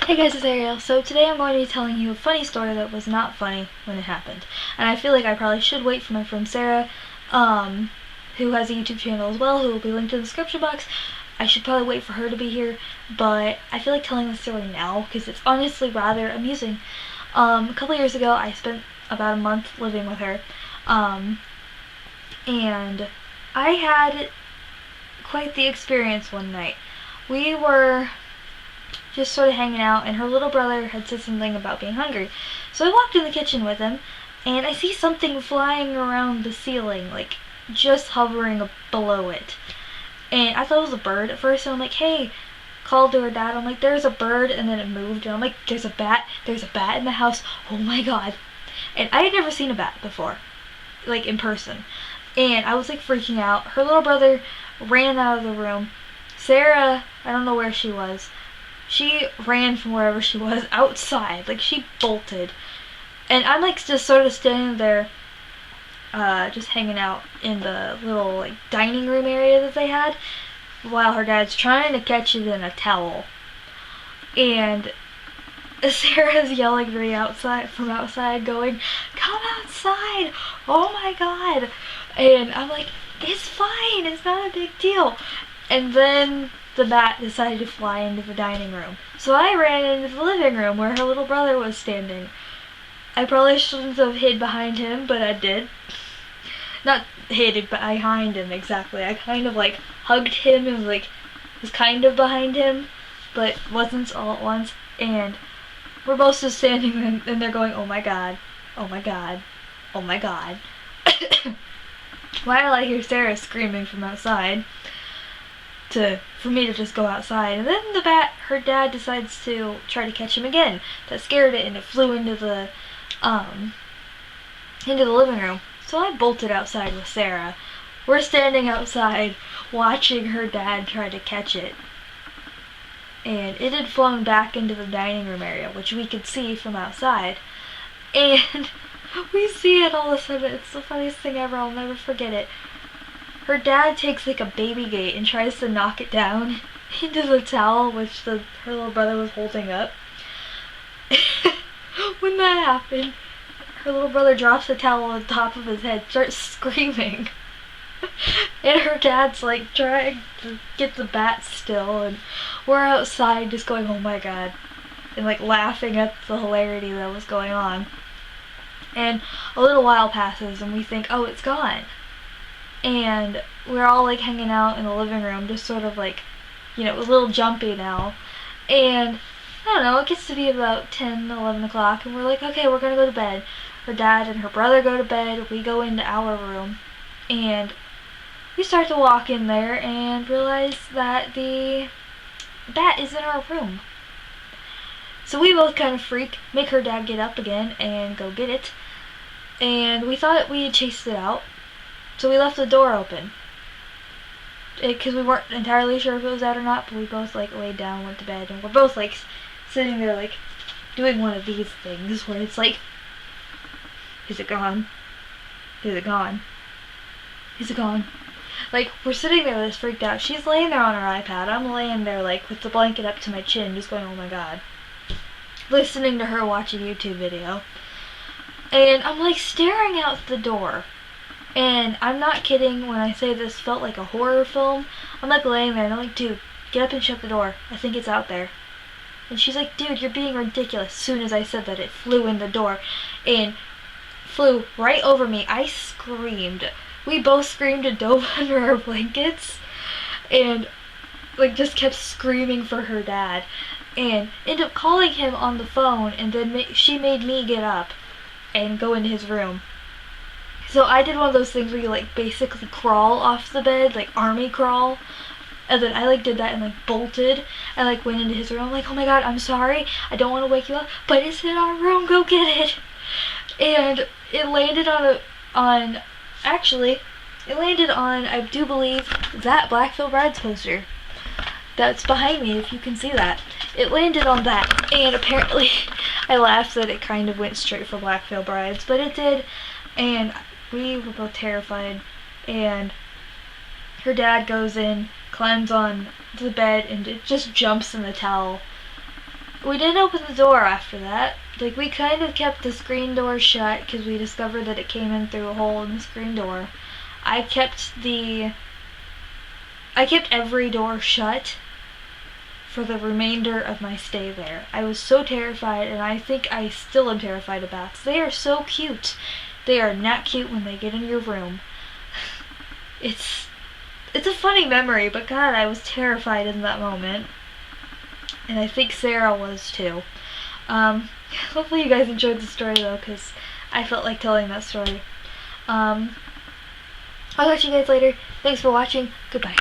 Hey guys, it's Ariel. So today I'm going to be telling you a funny story that was not funny when it happened. And I feel like I probably should wait for my friend Sarah, who has a YouTube channel as well, who will be linked in the description box. I should probably wait for her to be here, but I feel like telling the story now because it's honestly rather amusing. A couple years ago, I spent about a month living with her, and I had quite the experience one night. We were just sort of hanging out, and her little brother had said something about being hungry. So I walked in the kitchen with him, and I see something flying around the ceiling, like just hovering below it. And I thought it was a bird at first, and I'm like, hey, called to her dad, I'm like, there's a bird, and then it moved, and I'm like, there's a bat in the house, oh my god. And I had never seen a bat before, like in person. And I was like freaking out. Her little brother ran out of the room. Sarah, I don't know where she was. She ran from wherever she was outside, like she bolted. And I'm like just sort of standing there, just hanging out in the little like dining room area that they had, while her dad's trying to catch it in a towel. And Sarah's yelling to me from outside, going, "Come outside! Oh my god!" And I'm like, "It's fine, it's not a big deal." And then the bat decided to fly into the dining room. So I ran into the living room where her little brother was standing. I probably shouldn't have hid behind him, but I did. Not hid behind him exactly. I kind of like hugged him and like was kind of behind him, but wasn't all at once. And we're both just standing there, and they're going, "Oh my god, oh my god, oh my god." While I hear Sarah screaming from outside for me to just go outside, and then the bat, her dad decides to try to catch him again. That scared it, and it flew into the living room. So I bolted outside with Sarah. We're standing outside watching her dad try to catch it, and it had flown back into the dining room area, which we could see from outside. And we see it all of a sudden. It's the funniest thing ever. I'll never forget it. Her dad takes like a baby gate and tries to knock it down into the towel which her little brother was holding up. When that happened, her little brother drops the towel on top of his head, starts screaming. And her dad's like trying to get the bat still, and we're outside just going, "Oh my god," and like laughing at the hilarity that was going on. And a little while passes and we think, oh, it's gone. And we're all like hanging out in the living room, just sort of like, a little jumpy now. And I don't know, it gets to be about 10, 11 o'clock, and we're like, okay, we're gonna go to bed. Her dad and her brother go to bed, we go into our room, and we start to walk in there and realize that the bat is in our room. So we both kind of freak, make her dad get up again and go get it. And we thought we had chased it out, so we left the door open. Because we weren't entirely sure if it was out or not, but we both like laid down, went to bed, and we're both like sitting there like doing one of these things where it's like, is it gone? Is it gone? Is it gone? Like, we're sitting there just freaked out. She's laying there on her iPad. I'm laying there like with the blanket up to my chin, just going, oh my god. Listening to her watch a YouTube video. And I'm like staring out the door. And I'm not kidding when I say this felt like a horror film. I'm like laying there and I'm like, dude, get up and shut the door. I think it's out there. And she's like, dude, you're being ridiculous. As soon as I said that, it flew in the door and flew right over me. I screamed. We both screamed and dove under our blankets and like just kept screaming for her dad. And ended up calling him on the phone, and then she made me get up and go into his room. So I did one of those things where you like basically crawl off the bed, like army crawl. And then I like did that and like bolted. I like went into his room. I'm like, oh my god, I'm sorry. I don't want to wake you up, but it's in our room. Go get it. And it landed on, I do believe, that Black Veil Brides poster. That's behind me, if you can see that. It landed on that, and apparently I laughed that it kind of went straight for Black Veil Brides, but it did, and we were both terrified. And her dad goes in, climbs on the bed, and it just jumps in the towel we didn't open the door after that. Like, we kind of kept the screen door shut because we discovered that it came in through a hole in the screen door. I kept every door shut for the remainder of my stay there. I was so terrified, and I think I still am terrified of bats. They are so cute. They are not cute when they get in your room. It's a funny memory, but God, I was terrified in that moment. And I think Sarah was too. Hopefully you guys enjoyed the story though, because I felt like telling that story. I'll talk to you guys later. Thanks for watching. Goodbye.